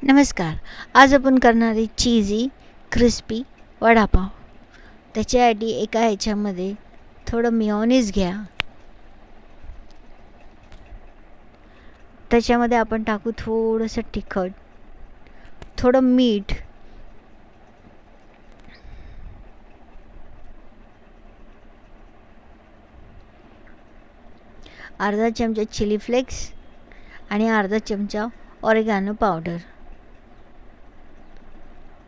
नमस्कार. आज आपण करणार आहे चीजी क्रिस्पी वडापाव. त्याच्यासाठी एका ह्याच्यामध्ये थोडं मेयोनीज घ्या. त्याच्यामध्ये आपण टाकू थोडंसं तिखट, थोडं मीठ, अर्धा चमचा चिली फ्लेक्स आणि अर्धा चमचा ऑरिगॅनो पावडर,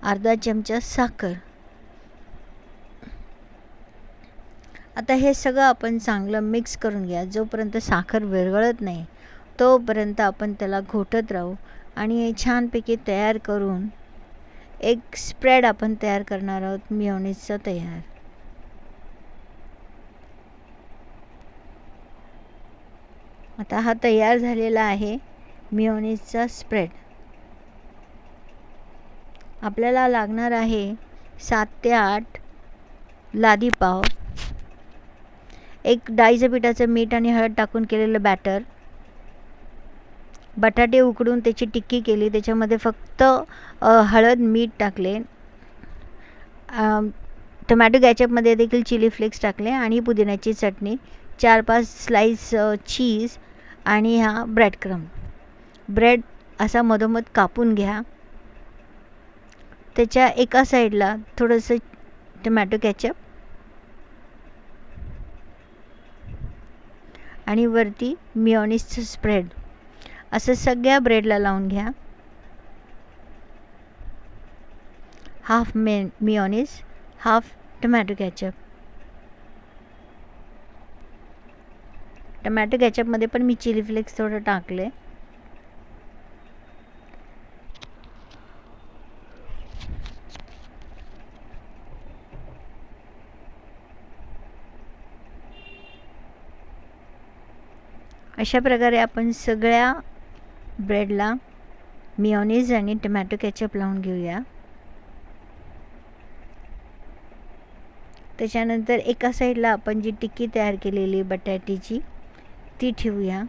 अर्धा चमचा साखर. आता हे सगळं आपण चांगलं मिक्स करून घ्या. जोपर्यंत साखर विरघळत नाही तोपर्यंत आपण त्याला घोटत राहू आणि हे छानपैकी तयार करून एक स्प्रेड आपण तयार करणार आहोत मेयोनीजचा तयार. आता हा तयार झालेला आहे मेयोनीजचा स्प्रेड. आपल्याला लागणार आहे 7 ते 8 लादी पाव, एक डाळीच्या पिठाचं मीठ आणि हळद टाकून केलेलं बॅटर, बटाटे उकडून त्याची टिक्की केली, त्याच्यामध्ये फक्त हळद मीठ टाकले, टोमॅटो कॅचअपमध्ये देखील चिली फ्लेक्स टाकले आणि पुदिन्याची चटणी, 4-5 स्लाईस चीज आणि हा ब्रेड असा मधोमध कापून घ्या. त्याच्या एका साईडला थोडंसं टोमॅटो कॅचअप आणि वरती मेयोनीजचं स्प्रेड असं सगळ्या ब्रेडला लावून घ्या. Half mayonnaise, half tomato ketchup. Tomato कॅचअपमध्ये पण मी चिली फ्लेक्स थोडं टाकले. अशा प्रकारे आपण सगळ्या ब्रेडला मेयोनीज आणि टोमॅटो कॅचअप लावून घेऊया. त्याच्यानंतर एका साईडला आपण जी टिक्की तयार केलेली बटाट्याची ती ठेवूया.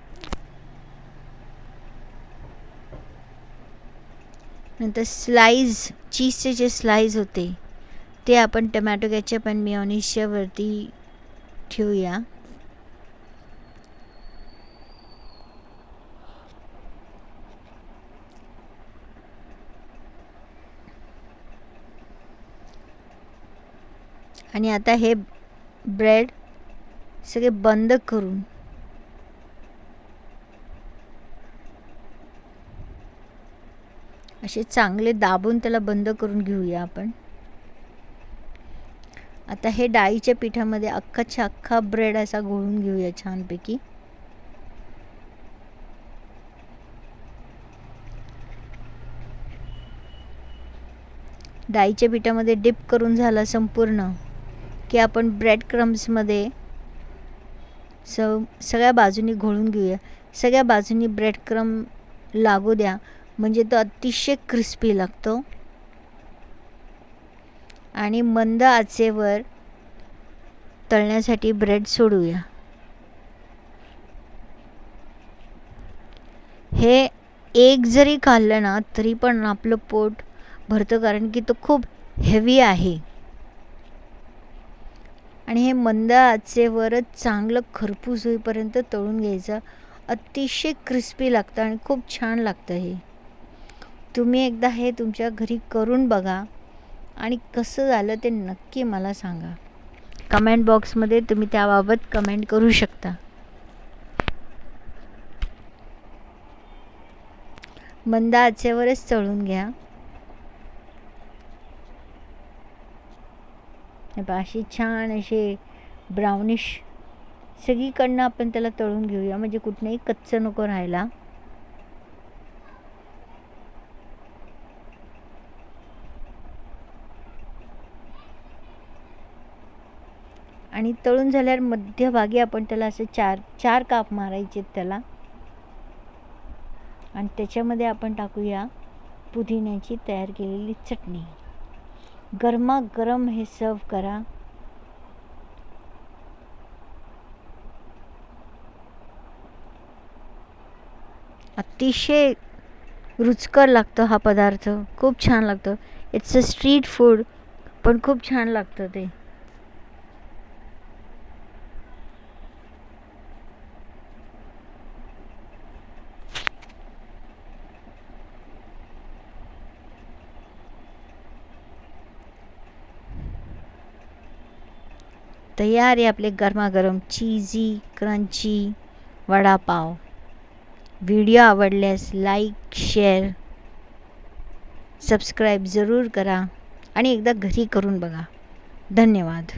नंतर चीजचे जे स्लाइस होते ते आपण टोमॅटो कॅचअप आणि मेयोनीजच्या वरती ठेवूया. आणि आता हे ब्रेड सगळे बंद करून असे चांगले दाबून त्याला बंद करून घेऊया आपण. आता हे डाळीच्या पिठामध्ये अख्खाच्या अख्खा ब्रेड असा घोळून घेऊया छानपैकी. डाळीच्या पिठामध्ये डिप करून झाला संपूर्ण की आपण ब्रेड क्रम्समध्ये सगळ्या बाजूनी घोळून घेऊया. सगळ्या बाजूनी ब्रेड क्रम लागू द्या, म्हणजे तो अतिशय क्रिस्पी लागतो. आणि मंद आचेवर तळण्यासाठी ब्रेड सोडूया. हे एक जरी खाल्लं ना तरी पण आपलं पोट भरतं, कारण की तो खूप हेवी आहे. आणि हे मंद आचेवरच चांगलं खरपूस होईपर्यंत तळून घ्यायचं. अतिशय क्रिस्पी लागतं आणि खूप छान लागतं. हे तुम्ही एकदा हे तुमच्या घरी करून बघा आणि कसं झालं ते नक्की मला सांगा. कमेंट बॉक्समध्ये तुम्ही त्याबाबत कमेंट करू शकता. मंद आचेवरच तळून घ्या. अशी छान असे ब्राउनिश सगळीकडनं आपण त्याला तळून घेऊया, म्हणजे कुठनंही कच्चं नको राहायला. आणि तळून झाल्यावर मध्यभागी आपण त्याला असे चार काप मारायचे त्याला. आणि त्याच्यामध्ये आपण टाकूया पुदिन्याची तयार केलेली चटणी. गरमागरम हे सर्व करा. अतिशय रुचकर लागतं हा पदार्थ, खूप छान लागतं. इट्स अ स्ट्रीट फूड, पण खूप छान लागतं ते. तयार आहे आपले गरमागरम चीजी क्रंची वडापाव. व्हिडिओ आवडल्यास लाईक, शेअर, सबस्क्राईब जरूर करा आणि एकदा घरी करून बघा. धन्यवाद.